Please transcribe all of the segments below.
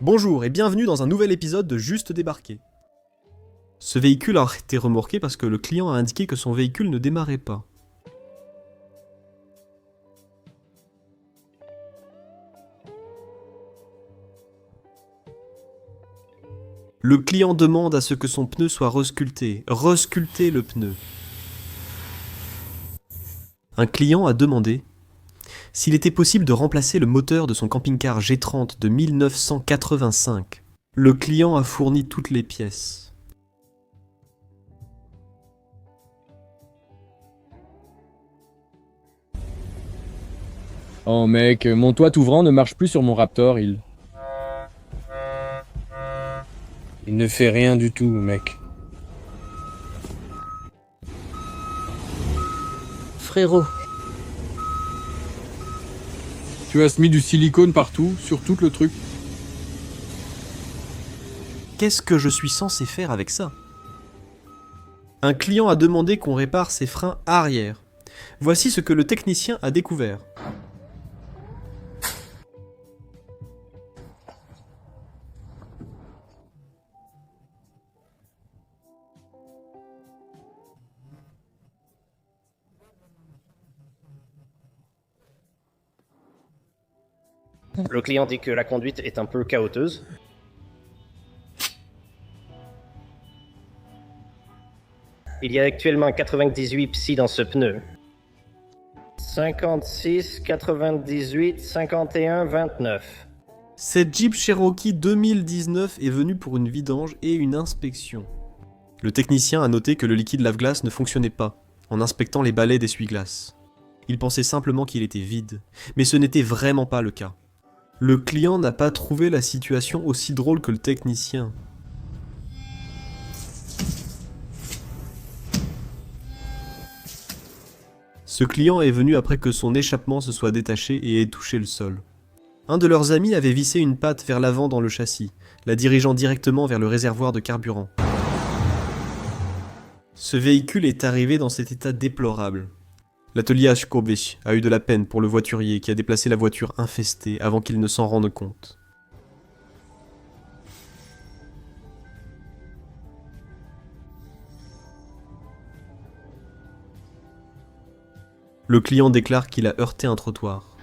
Bonjour et bienvenue dans un nouvel épisode de Juste débarqué. Ce véhicule a été remorqué parce que le client a indiqué que son véhicule ne démarrait pas. Le client demande à ce que son pneu soit resculpté. Resculptez le pneu. Un client a demandé s'il était possible de remplacer le moteur de son camping-car G30 de 1985. Le client a fourni toutes les pièces. Oh mec, mon toit ouvrant ne marche plus sur mon Raptor, il ne fait rien du tout, mec. Frérot, Tu as mis du silicone partout, sur tout le truc. Qu'est-ce que je suis censé faire avec ça ? Un client a demandé qu'on répare ses freins arrière. Voici ce que le technicien a découvert. le client dit que la conduite est un peu chaoteuse. Il y a actuellement 98 psy dans ce pneu. 56, 98, 51, 29. Cette Jeep Cherokee 2019 est venue pour une vidange et une inspection. Le technicien a noté que le liquide lave-glace ne fonctionnait pas en inspectant les balais d'essuie-glace. Il pensait simplement qu'il était vide, mais ce n'était vraiment pas le cas. Le client n'a pas trouvé la situation aussi drôle que le technicien. Ce client est venu après que son échappement se soit détaché et ait touché le sol. Un de leurs amis avait vissé une patte vers l'avant dans le châssis, la dirigeant directement vers le réservoir de carburant. Ce véhicule est arrivé dans cet état déplorable. L'atelier Ashkobech a eu de la peine pour le voiturier qui a déplacé la voiture infestée avant qu'il ne s'en rende compte. Le client déclare qu'il a heurté un trottoir.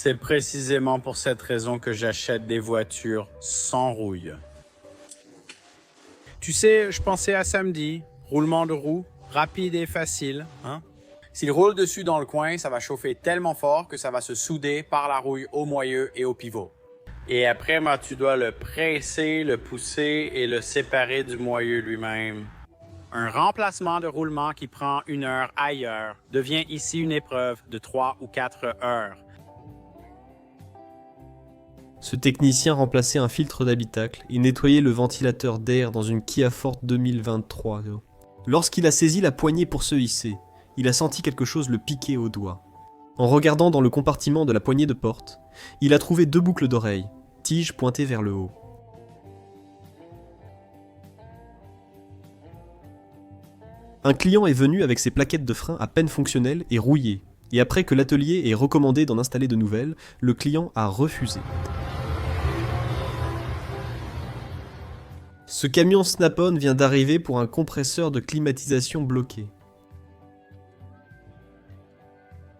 C'est précisément pour cette raison que j'achète des voitures sans rouille. Tu sais, je pensais à samedi, roulement de roue, rapide et facile, hein? S'il roule dessus dans le coin, ça va chauffer tellement fort que ça va se souder par la rouille au moyeu et au pivot. Et après, tu dois le presser, le pousser et le séparer du moyeu lui-même. Un remplacement de roulement qui prend 1 heure ailleurs devient ici une épreuve de 3 ou 4 heures. Ce technicien remplaçait un filtre d'habitacle et nettoyait le ventilateur d'air dans une Kia Forte 2023. Lorsqu'il a saisi la poignée pour se hisser, il a senti quelque chose le piquer au doigt. En regardant dans le compartiment de la poignée de porte, il a trouvé 2 boucles d'oreilles, tiges pointées vers le haut. Un client est venu avec ses plaquettes de frein à peine fonctionnelles et rouillées, et après que l'atelier ait recommandé d'en installer de nouvelles, le client a refusé. Ce camion Snap-on vient d'arriver pour un compresseur de climatisation bloqué.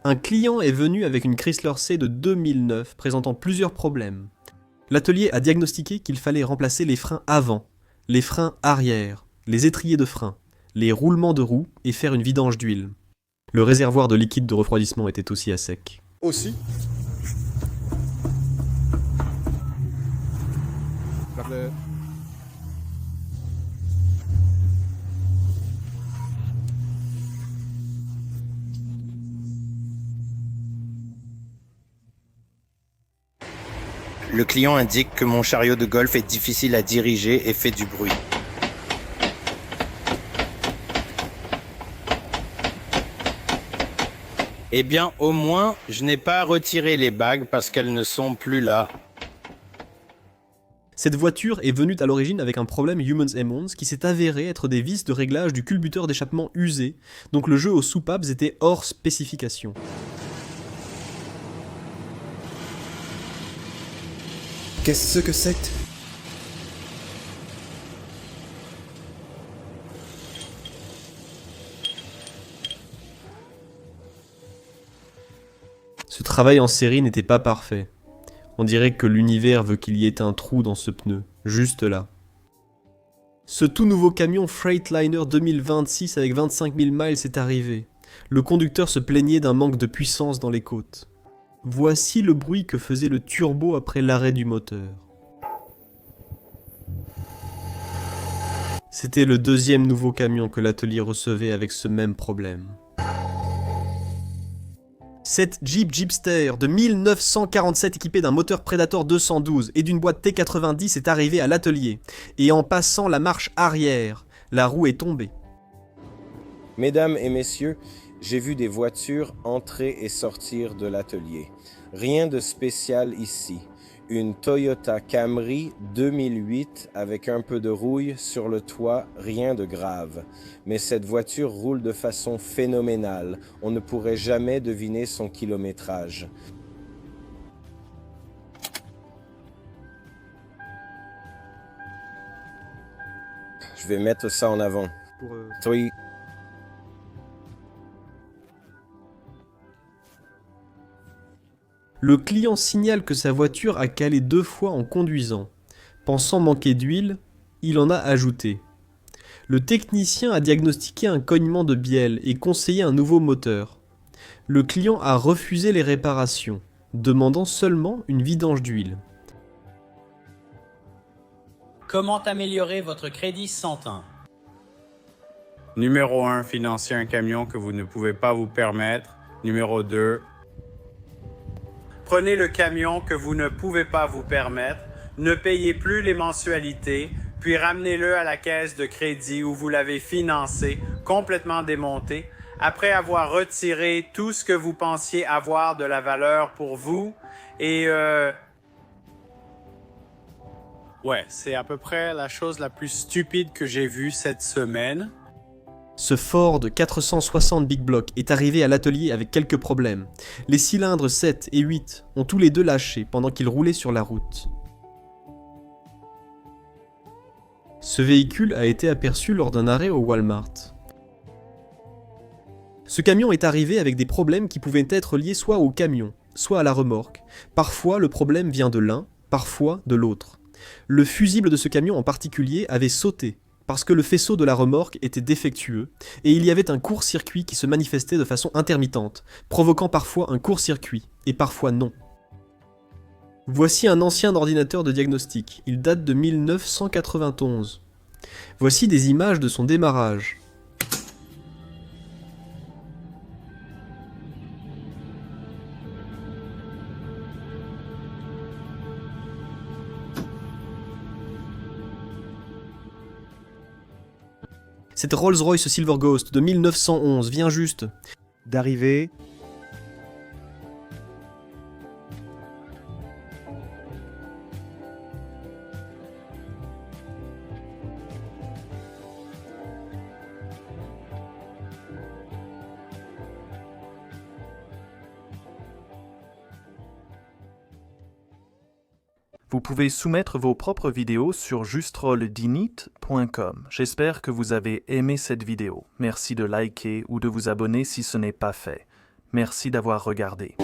Un client est venu avec une Chrysler C de 2009 présentant plusieurs problèmes. L'atelier a diagnostiqué qu'il fallait remplacer les freins avant, les freins arrière, les étriers de frein, les roulements de roues et faire une vidange d'huile. Le réservoir de liquide de refroidissement était aussi à sec. Aussi. Le client indique que mon chariot de golf est difficile à diriger et fait du bruit. Eh bien, au moins, je n'ai pas retiré les bagues parce qu'elles ne sont plus là. Cette voiture est venue à l'origine avec un problème Humans Emmons qui s'est avéré être des vis de réglage du culbuteur d'échappement usé, donc le jeu aux soupapes était hors spécification. Qu'est-ce que c'est? Ce travail en série n'était pas parfait. On dirait que l'univers veut qu'il y ait un trou dans ce pneu, juste là. Ce tout nouveau camion Freightliner 2026 avec 25 000 miles est arrivé. Le conducteur se plaignait d'un manque de puissance dans les côtes. Voici le bruit que faisait le turbo après l'arrêt du moteur. C'était le deuxième nouveau camion que l'atelier recevait avec ce même problème. Cette Jeep Jeepster de 1947 équipée d'un moteur Predator 212 et d'une boîte T90 est arrivée à l'atelier. Et en passant la marche arrière, la roue est tombée. Mesdames et messieurs, j'ai vu des voitures entrer et sortir de l'atelier. Rien de spécial ici. Une Toyota Camry 2008 avec un peu de rouille sur le toit, rien de grave. Mais cette voiture roule de façon phénoménale. On ne pourrait jamais deviner son kilométrage. Je vais mettre ça en avant. Oui. Le client signale que sa voiture a calé 2 fois en conduisant. Pensant manquer d'huile, il en a ajouté. Le technicien a diagnostiqué un cognement de bielle et conseillé un nouveau moteur. Le client a refusé les réparations, demandant seulement une vidange d'huile. Comment améliorer votre crédit 101? Numéro 1, financer un camion que vous ne pouvez pas vous permettre. Numéro 2, prenez le camion que vous ne pouvez pas vous permettre, ne payez plus les mensualités, puis ramenez-le à la caisse de crédit où vous l'avez financé, complètement démonté, après avoir retiré tout ce que vous pensiez avoir de la valeur pour vous. Et ouais, c'est à peu près la chose la plus stupide que j'ai vue cette semaine. Ce Ford 460 Big Block est arrivé à l'atelier avec quelques problèmes. Les cylindres 7 et 8 ont tous les deux lâché pendant qu'ils roulaient sur la route. Ce véhicule a été aperçu lors d'un arrêt au Walmart. Ce camion est arrivé avec des problèmes qui pouvaient être liés soit au camion, soit à la remorque. Parfois, le problème vient de l'un, parfois de l'autre. Le fusible de ce camion en particulier avait sauté, parce que le faisceau de la remorque était défectueux, et il y avait un court-circuit qui se manifestait de façon intermittente, provoquant parfois un court-circuit, et parfois non. Voici un ancien ordinateur de diagnostic, il date de 1991. Voici des images de son démarrage. Cette Rolls-Royce Silver Ghost de 1911 vient juste d'arriver. Vous pouvez soumettre vos propres vidéos sur justrolldinit.com. J'espère que vous avez aimé cette vidéo. Merci de liker ou de vous abonner si ce n'est pas fait. Merci d'avoir regardé.